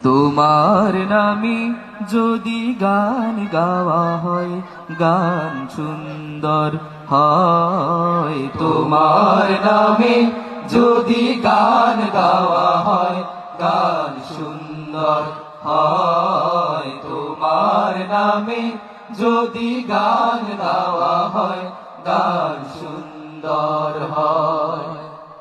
তোমার নামে যদি গান গাওয়া হয়, গান সুন্দর হয়। তোমার নামে যদি গান গাওয়া হয়, গান সুন্দর হয়। তোমার নামে যদি গান গাওয়া হয়, গান সুন্দর হয়।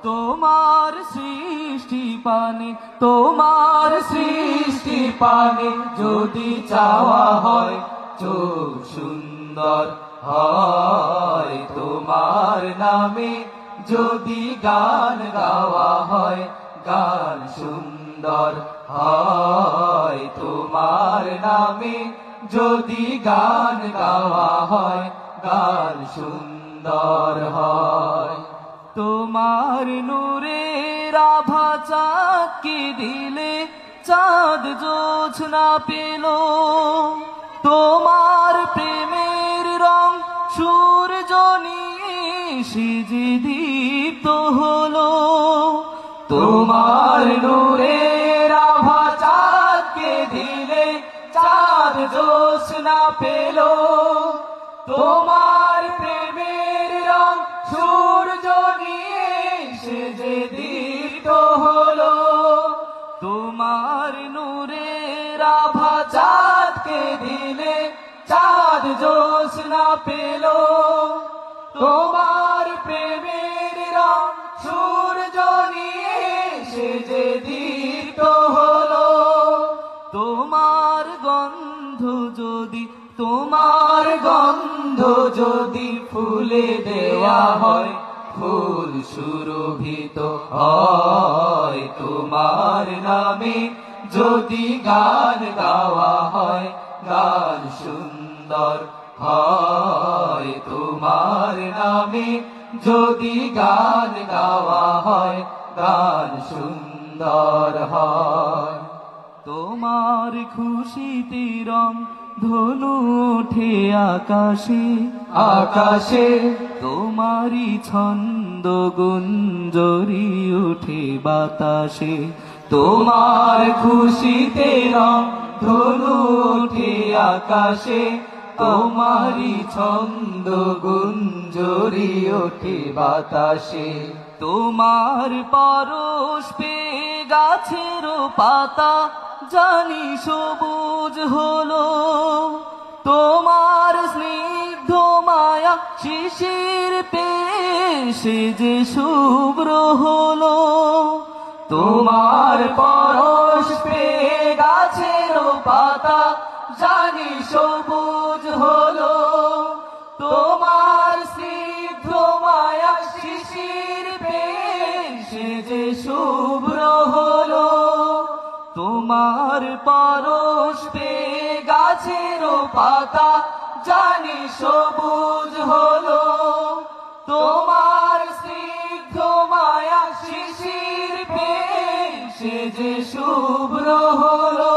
তোমার সৃষ্টি পানে, তোমার সৃষ্টি পানে যদি চাওয়া হয়, চোখ সুন্দর হয়। তোমার নামে যদি গান গাওয়া হয়, গান সুন্দর হয়। তোমার নামে যদি গান গাওয়া হয়, গান সুন্দর হয়। তোমার নূরের আভা চাঁদকে দিলে চাঁদ জোছনা পেল। তোমার প্রেমের রং সূর্য নিয়ে সেজে দীপ্ত হলো। তোমার নূরের আভা চাঁদকে দিলে চাঁদ জোছনা পেল। তোমার প্রেমের রং সূর্য নিয়ে সেজে দীপ্ত হলো। তোমার নূরের আভা চাঁদকে দিলে চাঁদ জোছনা পেল। তোমার প্রেমের রং সূর্য নিয়ে সেজে দীপ্ত হলো। তোমার গন্ধ যদি, তোমার গন্ধ যদি ফুলে দেওয়া হয়, ফুল সুরভিত হয়। তোমার নামে যদি গান গাওয়া হয়, গান সুন্দর হয়। তোমার নামে যদি গান গাওয়া হয়, গান সুন্দর হয়। তোমার খুশিতে রং ধনু ওঠে আকাশে, আকাশে তোমারি ছন্দ গুঞ্জরি ওঠে বাতাসে। তোমার খুশিতে রং ধনু ওঠে আকাশে, তোমারি ছন্দ গুঞ্জরি ওঠে বাতাসে। তোমার পরশ পেয়ে গাছের পাতা জানি সবুজ হলো। তোমার স্নিগ্ধ মায়া শিশির পেয়ে যে শুভ্র হলো। তোমার পরশ পেয়ে গাছের পাতা জানি সবুজ হলো। তোমার স্নিগ্ধ মায়া শিশির পেয়ে যে শুভ্র হলো। তোমার পরশ পেয়ে গাছের পাতা জানি সবুজ হলো। তোমার স্নিগ্ধ মায়া শিশির পেয়ে যে শুভ্র হলো।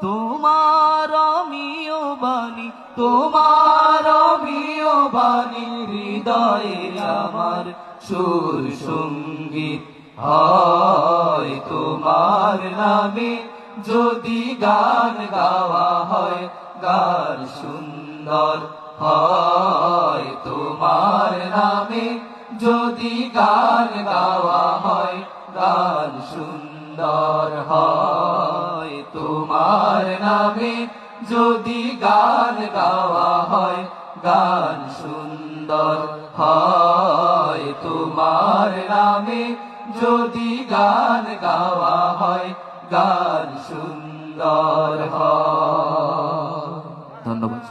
তোমার অমিয় বাণী, তোমার অমিয় বাণী হৃদয়ে আমার সুর সঙ্গীত হয়। তোমার নামে যদি গান গাওয়া হয়, গান সুন্দর হয়। তোমার নামে যদি গান গাওয়া হয়, গান সুন্দর হয়। তোমার নামে যদি গান গাওয়া হয়, গান সুন্দর হয়। তোমার নামে যদি গান গাওয়া হয়, গান সুন্দর হয়। ধন্যবাদ।